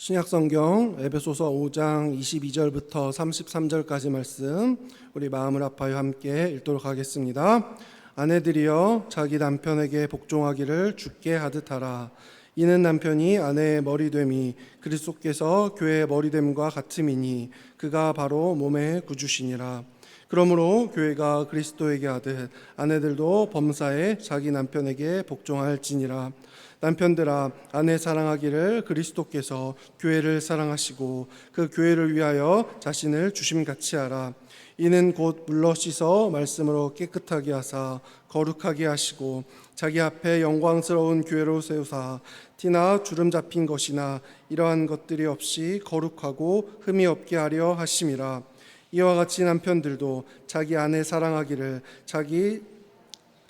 신약성경 에베소서 5장 22절부터 33절까지 말씀 우리 마음을 아파요 함께 읽도록 하겠습니다. 아내들이여 자기 남편에게 복종하기를 주께 하듯 하라. 이는 남편이 아내의 머리됨이 그리스도께서 교회의 머리됨과 같음이니 그가 바로 몸의 구주시니라. 그러므로 교회가 그리스도에게 하듯 아내들도 범사에 자기 남편에게 복종할지니라. 남편들아 아내 사랑하기를 그리스도께서 교회를 사랑하시고 그 교회를 위하여 자신을 주심같이 하라. 이는 곧 물러 씻어 말씀으로 깨끗하게 하사 거룩하게 하시고 자기 앞에 영광스러운 교회로 세우사 티나 주름 잡힌 것이나 이러한 것들이 없이 거룩하고 흠이 없게 하려 하심이라. 이와 같이 남편들도 자기 아내 사랑하기를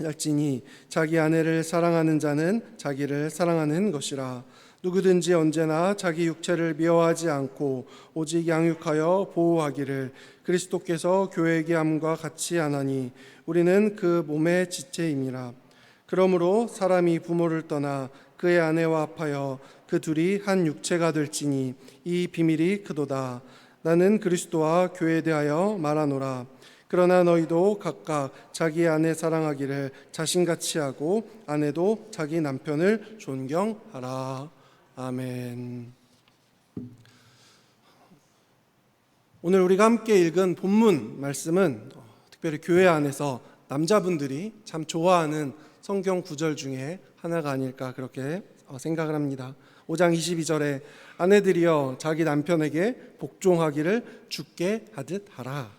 할지니 자기 아내를 사랑하는 자는 자기를 사랑하는 것이라. 누구든지 언제나 자기 육체를 미워하지 않고 오직 양육하여 보호하기를 그리스도께서 교회에게 함과 같이 하나니 우리는 그 몸의 지체임이라. 그러므로 사람이 부모를 떠나 그의 아내와 합하여 그 둘이 한 육체가 될지니 이 비밀이 크도다. 나는 그리스도와 교회에 대하여 말하노라. 그러나 너희도 각각 자기 아내 사랑하기를 자신같이 하고 아내도 자기 남편을 존경하라. 아멘. 오늘 우리가 함께 읽은 본문 말씀은 특별히 교회 안에서 남자분들이 참 좋아하는 성경 구절 중에 하나가 아닐까 그렇게 생각을 합니다. 5장 22절에 아내들이여 자기 남편에게 복종하기를 주께 하듯 하라.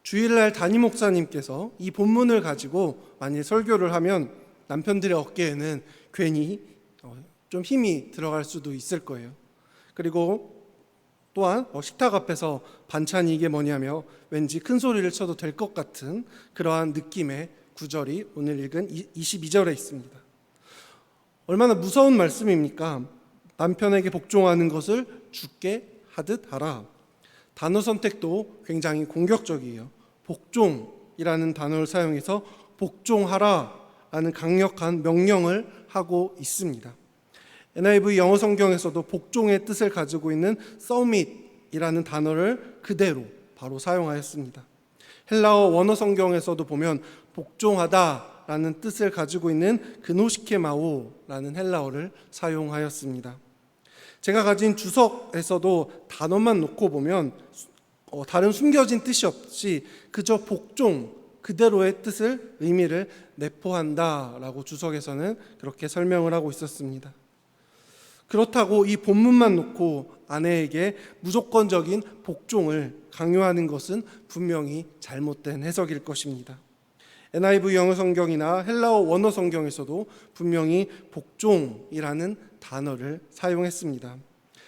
주일날 담임 목사님께서 이 본문을 가지고 만일 설교를 하면 남편들의 어깨에는 괜히 좀 힘이 들어갈 수도 있을 거예요. 그리고 또한 식탁 앞에서 반찬이 이게 뭐냐며 왠지 큰 소리를 쳐도 될 것 같은 그러한 느낌의 구절이 오늘 읽은 22절에 있습니다. 얼마나 무서운 말씀입니까? 남편에게 복종하는 것을 주께 하듯 하라. 단어 선택도 굉장히 공격적이에요. 복종이라는 단어를 사용해서 복종하라라는 강력한 명령을 하고 있습니다. NIV 영어 성경에서도 복종의 뜻을 가지고 있는 submit이라는 단어를 그대로 바로 사용하였습니다. 헬라어 원어 성경에서도 보면 복종하다라는 뜻을 가지고 있는 그노시케마오라는 헬라어를 사용하였습니다. 제가 가진 주석에서도 단어만 놓고 보면 다른 숨겨진 뜻이 없이 그저 복종 그대로의 뜻을 의미를 내포한다라고 주석에서는 그렇게 설명을 하고 있었습니다. 그렇다고 이 본문만 놓고 아내에게 무조건적인 복종을 강요하는 것은 분명히 잘못된 해석일 것입니다. NIV 영어 성경이나 헬라어 원어 성경에서도 분명히 복종이라는 단어를 사용했습니다.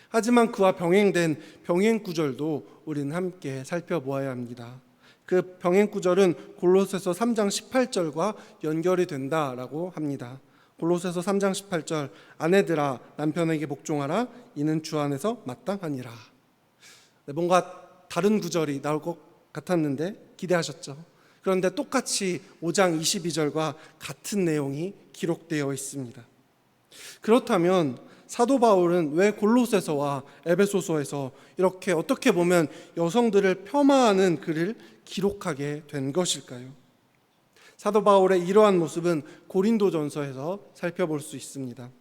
하지만 그와 병행된 병행 구절도 우리는 함께 살펴보아야 합니다. 그 병행 구절은 골로새서 3장 18절과 연결이 된다라고 합니다. 골로새서 3장 18절 아내들아 남편에게 복종하라 이는 주 안에서 마땅하니라. 뭔가 다른 구절이 나올 것 같았는데 기대하셨죠? 그런데 똑같이 5장 22절과 같은 내용이 기록되어 있습니다. 그렇다면 사도 바울은 왜 골로새서와 에베소서에서 이렇게 어떻게 보면 여성들을 폄하하는 글을 기록하게 된 것일까요? 사도 바울의 이러한 모습은 고린도전서에서 살펴볼 수 있습니다.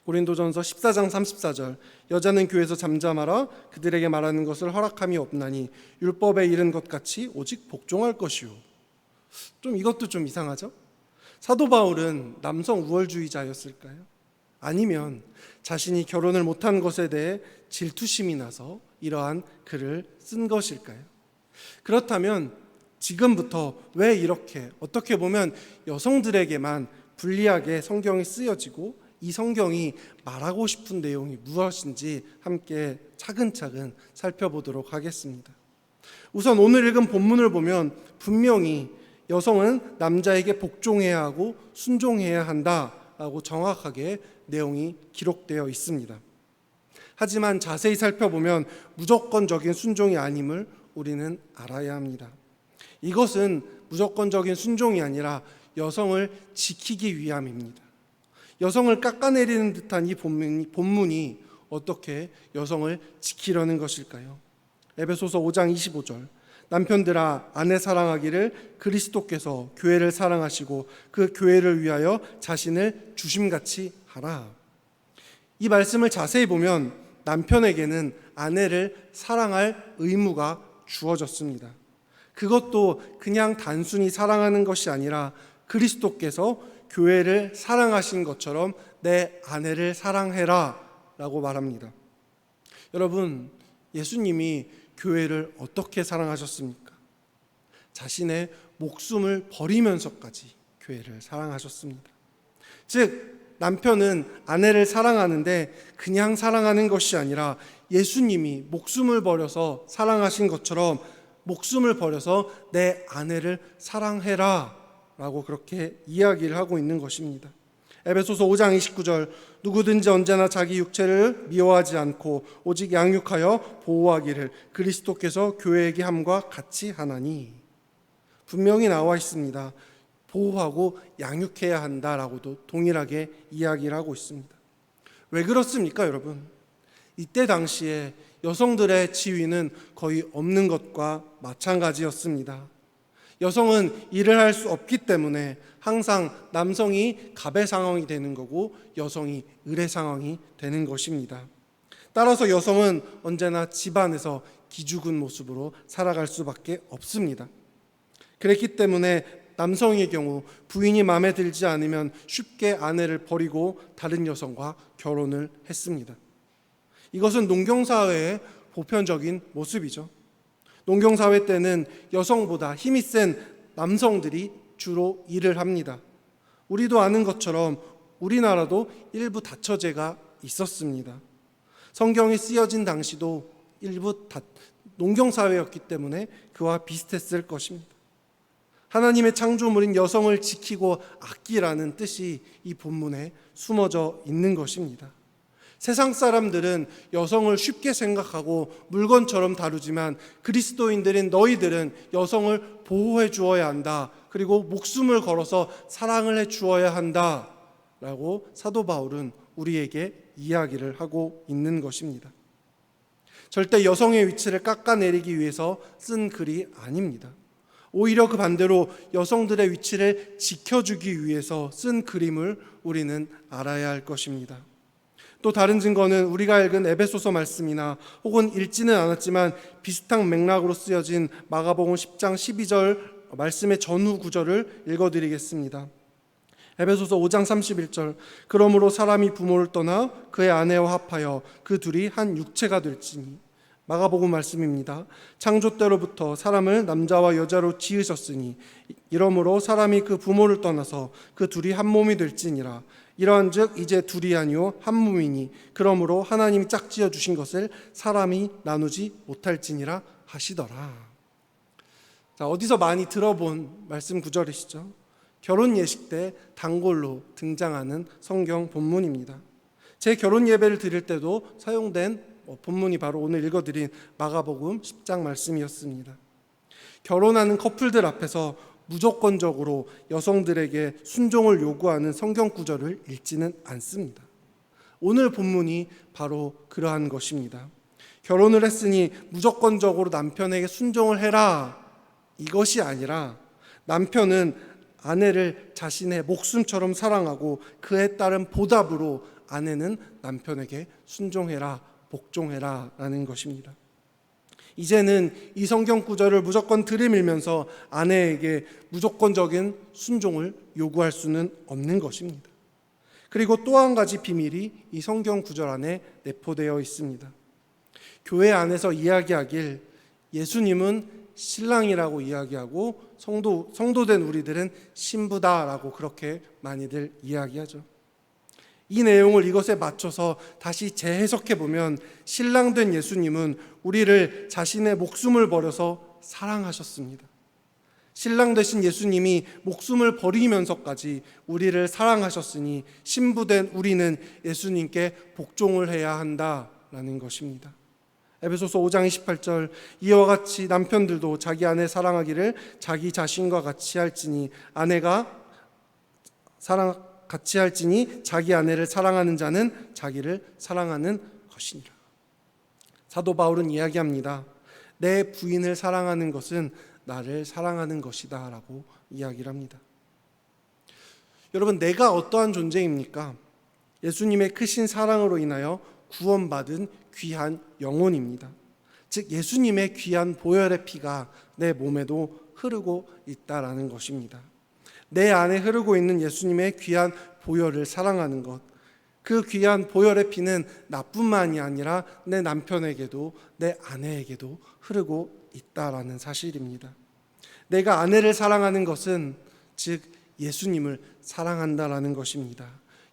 고린도전서 14장 34절 여자는 교회에서 잠잠하라 그들에게 말하는 것을 허락함이 없나니 율법에 이른 것 같이 오직 복종할 것이요. 이것도 좀 이상하죠? 사도 바울은 남성 우월주의자였을까요? 아니면 자신이 결혼을 못한 것에 대해 질투심이 나서 이러한 글을 쓴 것일까요? 그렇다면 지금부터 왜 이렇게 어떻게 보면 여성들에게만 불리하게 성경이 쓰여지고 이 성경이 말하고 싶은 내용이 무엇인지 함께 차근차근 살펴보도록 하겠습니다. 우선 오늘 읽은 본문을 보면 분명히 여성은 남자에게 복종해야 하고 순종해야 한다라고 정확하게 내용이 기록되어 있습니다. 하지만 자세히 살펴보면 무조건적인 순종이 아님을 우리는 알아야 합니다. 이것은 무조건적인 순종이 아니라 여성을 지키기 위함입니다. 여성을 깎아내리는 듯한 이 본문이 어떻게 여성을 지키려는 것일까요? 에베소서 5장 25절, 남편들아 아내 사랑하기를 그리스도께서 교회를 사랑하시고 그 교회를 위하여 자신을 주심같이 하라. 이 말씀을 자세히 보면 남편에게는 아내를 사랑할 의무가 주어졌습니다. 그것도 그냥 단순히 사랑하는 것이 아니라 그리스도께서 교회를 사랑하신 것처럼 내 아내를 사랑해라 라고 말합니다. 여러분, 예수님이 교회를 어떻게 사랑하셨습니까? 자신의 목숨을 버리면서까지 교회를 사랑하셨습니다. 즉, 남편은 아내를 사랑하는데 그냥 사랑하는 것이 아니라 예수님이 목숨을 버려서 사랑하신 것처럼 목숨을 버려서 내 아내를 사랑해라 라고 그렇게 이야기를 하고 있는 것입니다. 에베소서 5장 29절, 누구든지 언제나 자기 육체를 미워하지 않고 오직 양육하여 보호하기를 그리스도께서 교회에게 함과 같이 하나니. 분명히 나와 있습니다. 보호하고 양육해야 한다라고도 동일하게 이야기를 하고 있습니다. 왜 그렇습니까, 여러분? 이때 당시에 여성들의 지위는 거의 없는 것과 마찬가지였습니다. 여성은 일을 할 수 없기 때문에 항상 남성이 갑의 상황이 되는 거고 여성이 을의 상황이 되는 것입니다. 따라서 여성은 언제나 집안에서 기죽은 모습으로 살아갈 수밖에 없습니다. 그랬기 때문에 남성의 경우 부인이 마음에 들지 않으면 쉽게 아내를 버리고 다른 여성과 결혼을 했습니다. 이것은 농경사회의 보편적인 모습이죠. 농경사회 때는 여성보다 힘이 센 남성들이 주로 일을 합니다. 우리도 아는 것처럼 우리나라도 일부 다처제가 있었습니다. 성경이 쓰여진 당시도 일부 농경사회였기 때문에 그와 비슷했을 것입니다. 하나님의 창조물인 여성을 지키고 아끼라는 뜻이 이 본문에 숨어져 있는 것입니다. 세상 사람들은 여성을 쉽게 생각하고 물건처럼 다루지만 그리스도인들인 너희들은 여성을 보호해 주어야 한다. 그리고 목숨을 걸어서 사랑을 해 주어야 한다. 라고 사도 바울은 우리에게 이야기를 하고 있는 것입니다. 절대 여성의 위치를 깎아내리기 위해서 쓴 글이 아닙니다. 오히려 그 반대로 여성들의 위치를 지켜주기 위해서 쓴 그림을 우리는 알아야 할 것입니다. 또 다른 증거는 우리가 읽은 에베소서 말씀이나 혹은 읽지는 않았지만 비슷한 맥락으로 쓰여진 마가복음 10장 12절 말씀의 전후 구절을 읽어드리겠습니다. 에베소서 5장 31절, 그러므로 사람이 부모를 떠나 그의 아내와 합하여 그 둘이 한 육체가 될지니. 마가복음 말씀입니다. 창조 때로부터 사람을 남자와 여자로 지으셨으니 이러므로 사람이 그 부모를 떠나서 그 둘이 한 몸이 될지니라. 이러한즉 이제 둘이 아니요 한 몸이니 그러므로 하나님이 짝지어 주신 것을 사람이 나누지 못할지니라 하시더라. 자, 어디서 많이 들어본 말씀 구절이시죠? 결혼 예식 때 단골로 등장하는 성경 본문입니다. 제 결혼 예배를 드릴 때도 사용된 본문이 바로 오늘 읽어드린 마가복음 10장 말씀이었습니다. 결혼하는 커플들 앞에서 무조건적으로 여성들에게 순종을 요구하는 성경 구절을 읽지는 않습니다. 오늘 본문이 바로 그러한 것입니다. 결혼을 했으니 무조건적으로 남편에게 순종을 해라, 이것이 아니라 남편은 아내를 자신의 목숨처럼 사랑하고 그에 따른 보답으로 아내는 남편에게 순종해라, 복종해라 라는 것입니다. 이제는 이 성경 구절을 무조건 들이밀면서 아내에게 무조건적인 순종을 요구할 수는 없는 것입니다. 그리고 또 한 가지 비밀이 이 성경 구절 안에 내포되어 있습니다. 교회 안에서 이야기하길 예수님은 신랑이라고 이야기하고 성도된 우리들은 신부다라고 그렇게 많이들 이야기하죠. 이 내용을 이것에 맞춰서 다시 재해석해 보면 신랑된 예수님은 우리를 자신의 목숨을 버려서 사랑하셨습니다. 신랑 되신 예수님이 목숨을 버리면서까지 우리를 사랑하셨으니 신부된 우리는 예수님께 복종을 해야 한다라는 것입니다. 에베소서 5장 28절, 이와 같이 남편들도 자기 아내 사랑하기를 자기 자신과 같이 할지니 같이 할지니 자기 아내를 사랑하는 자는 자기를 사랑하는 것이니라. 사도 바울은 이야기합니다. 내 부인을 사랑하는 것은 나를 사랑하는 것이다 라고 이야기를 합니다. 여러분, 내가 어떠한 존재입니까? 예수님의 크신 사랑으로 인하여 구원받은 귀한 영혼입니다. 즉 예수님의 귀한 보혈의 피가 내 몸에도 흐르고 있다라는 것입니다. 내 안에 흐르고 있는 예수님의 귀한 보혈을 사랑하는 것, 그 귀한 보혈의 피는 나뿐만이 아니라 내 남편에게도 내 아내에게도 흐르고 있다라는 사실입니다. 내가 아내를 사랑하는 것은 즉 예수님을 사랑한다라는 것입니다.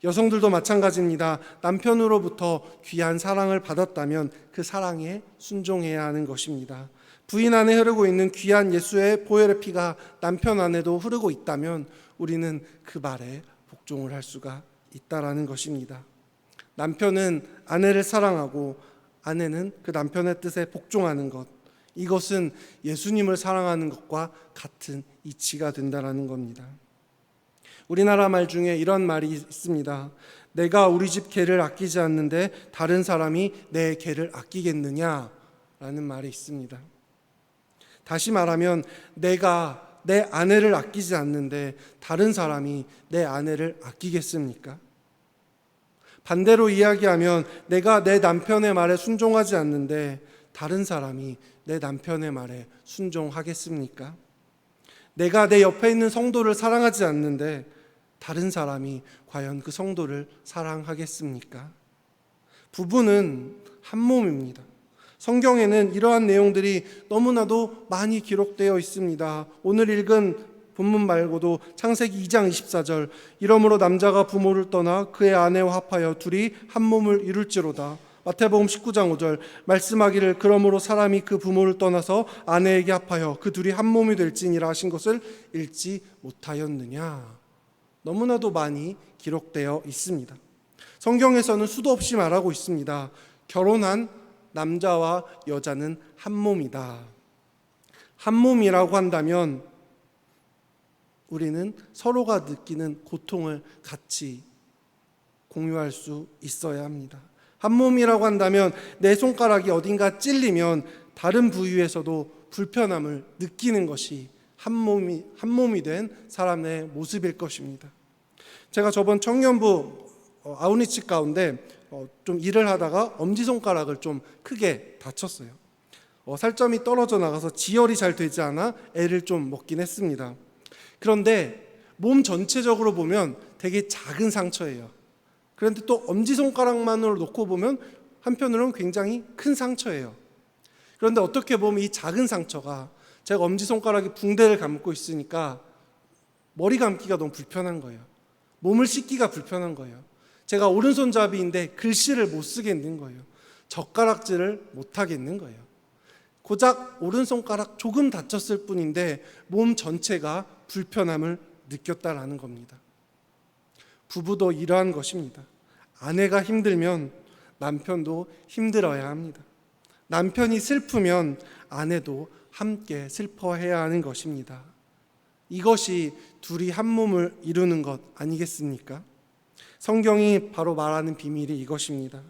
여성들도 마찬가지입니다. 남편으로부터 귀한 사랑을 받았다면 그 사랑에 순종해야 하는 것입니다. 부인 안에 흐르고 있는 귀한 예수의 보혈의 피가 남편 안에도 흐르고 있다면 우리는 그 말에 복종을 할 수가 있다라는 것입니다. 남편은 아내를 사랑하고 아내는 그 남편의 뜻에 복종하는 것, 이것은 예수님을 사랑하는 것과 같은 이치가 된다라는 겁니다. 우리나라 말 중에 이런 말이 있습니다. 내가 우리 집 개를 아끼지 않는데 다른 사람이 내 개를 아끼겠느냐? 라는 말이 있습니다. 다시 말하면 내가 내 아내를 아끼지 않는데 다른 사람이 내 아내를 아끼겠습니까? 반대로 이야기하면 내가 내 남편의 말에 순종하지 않는데 다른 사람이 내 남편의 말에 순종하겠습니까? 내가 내 옆에 있는 성도를 사랑하지 않는데 다른 사람이 과연 그 성도를 사랑하겠습니까? 부부는 한 몸입니다. 성경에는 이러한 내용들이 너무나도 많이 기록되어 있습니다. 오늘 읽은 본문 말고도 창세기 2장 24절 이러므로 남자가 부모를 떠나 그의 아내와 합하여 둘이 한 몸을 이룰지로다. 마태복음 19장 5절 말씀하기를 그러므로 사람이 그 부모를 떠나서 아내에게 합하여 그 둘이 한 몸이 될지니라 하신 것을 읽지 못하였느냐. 너무나도 많이 기록되어 있습니다. 성경에서는 수도 없이 말하고 있습니다. 결혼한 남자와 여자는 한 몸이다. 한 몸이라고 한다면 우리는 서로가 느끼는 고통을 같이 공유할 수 있어야 합니다. 한 몸이라고 한다면 내 손가락이 어딘가 찔리면 다른 부위에서도 불편함을 느끼는 것이 한 몸이 된 사람의 모습일 것입니다. 제가 저번 청년부 아우니치 가운데 좀 일을 하다가 엄지손가락을 좀 크게 다쳤어요. 살점이 떨어져 나가서 지혈이 잘 되지 않아 애를 좀 먹긴 했습니다. 그런데 몸 전체적으로 보면 되게 작은 상처예요. 그런데 또 엄지손가락만으로 놓고 보면 한편으로는 굉장히 큰 상처예요. 그런데 어떻게 보면 이 작은 상처가 제가 엄지손가락에 붕대를 감고 있으니까 머리 감기가 너무 불편한 거예요. 몸을 씻기가 불편한 거예요. 제가 오른손잡이인데 글씨를 못 쓰겠는 거예요. 젓가락질을 못 하겠는 거예요. 고작 오른손가락 조금 다쳤을 뿐인데 몸 전체가 불편함을 느꼈다라는 겁니다. 부부도 이러한 것입니다. 아내가 힘들면 남편도 힘들어야 합니다. 남편이 슬프면 아내도 함께 슬퍼해야 하는 것입니다. 이것이 둘이 한 몸을 이루는 것 아니겠습니까? 성경이 바로 말하는 비밀이 이것입니다.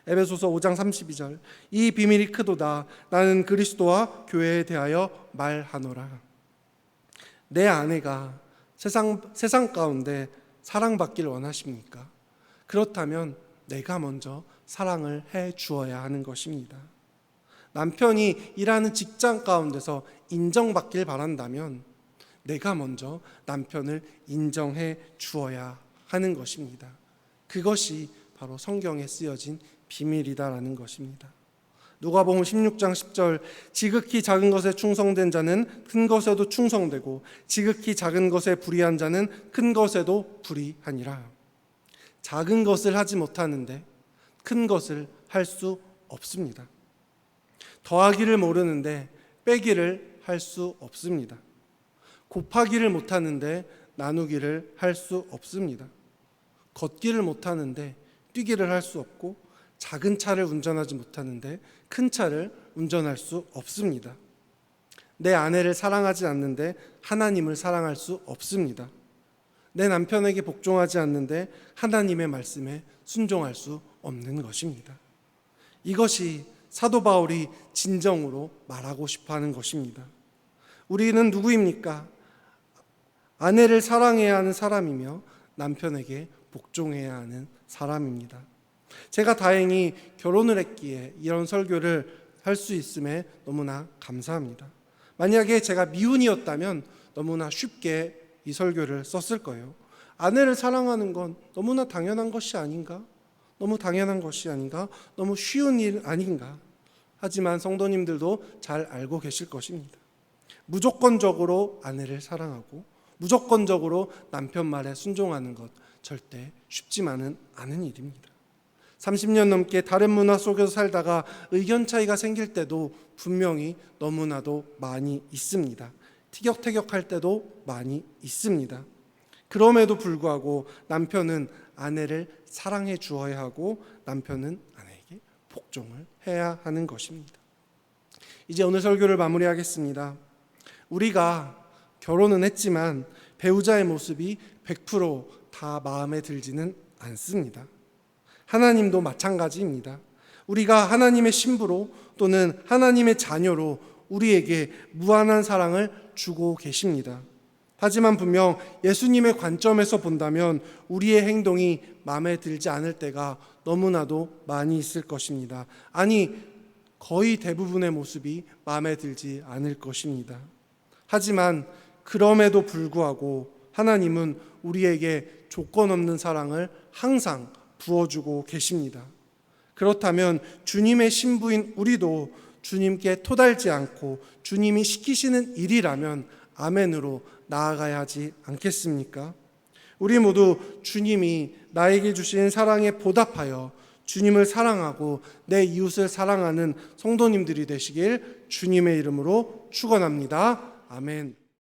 에베소서 5장 32절 이 비밀이 크도다 나는 그리스도와 교회에 대하여 말하노라. 내 아내가 세상 가운데 사랑받기를 원하십니까? 그렇다면 내가 먼저 사랑을 해 주어야 하는 것입니다. 남편이 일하는 직장 가운데서 인정받길 바란다면 내가 먼저 남편을 인정해 주어야 하는 것입니다. 그것이 바로 성경에 쓰여진 비밀이다라는 것입니다. 누가복음 16장 10절 지극히 작은 것에 충성된 자는 큰 것에도 충성되고 지극히 작은 것에 불의한 자는 큰 것에도 불의하니라. 작은 것을 하지 못하는데 큰 것을 할 수 없습니다. 더하기를 모르는데 빼기를 할 수 없습니다. 곱하기를 못하는데 나누기를 할 수 없습니다. 걷기를 못하는데 뛰기를 할 수 없고 작은 차를 운전하지 못하는데 큰 차를 운전할 수 없습니다. 내 아내를 사랑하지 않는데 하나님을 사랑할 수 없습니다. 내 남편에게 복종하지 않는데 하나님의 말씀에 순종할 수 없는 것입니다. 이것이 사도 바울이 진정으로 말하고 싶어 하는 것입니다. 우리는 누구입니까? 아내를 사랑해야 하는 사람이며 남편에게 복종해야 하는 사람입니다. 제가 다행히 결혼을 했기에 이런 설교를 할 수 있음에 너무나 감사합니다. 만약에 제가 미혼이었다면 너무나 쉽게 이 설교를 썼을 거예요. 아내를 사랑하는 건 너무나 당연한 것이 아닌가? 너무 당연한 것이 아닌가? 너무 쉬운 일 아닌가? 하지만 성도님들도 잘 알고 계실 것입니다. 무조건적으로 아내를 사랑하고 무조건적으로 남편 말에 순종하는 것 절대 쉽지만은 않은 일입니다. 30년 넘게 다른 문화 속에서 살다가 의견 차이가 생길 때도 분명히 너무나도 많이 있습니다. 티격태격할 때도 많이 있습니다. 그럼에도 불구하고 남편은 아내를 사랑해 주어야 하고 남편은 아내에게 복종을 해야 하는 것입니다. 이제 오늘 설교를 마무리하겠습니다. 우리가 결혼은 했지만 배우자의 모습이 100% 마음에 들지는 않습니다. 하나님도 마찬가지입니다. 우리가 하나님의 신부로 또는 하나님의 자녀로 우리에게 무한한 사랑을 주고 계십니다. 하지만 분명 예수님의 관점에서 본다면 우리의 행동이 마음에 들지 않을 때가 너무나도 많이 있을 것입니다. 아니, 거의 대부분의 모습이 마음에 들지 않을 것입니다. 하지만 그럼에도 불구하고 하나님은 우리에게 조건 없는 사랑을 항상 부어주고 계십니다. 그렇다면 주님의 신부인 우리도 주님께 토달지 않고 주님이 시키시는 일이라면 아멘으로 나아가야 하지 않겠습니까? 우리 모두 주님이 나에게 주신 사랑에 보답하여 주님을 사랑하고 내 이웃을 사랑하는 성도님들이 되시길 주님의 이름으로 축원합니다. 아멘.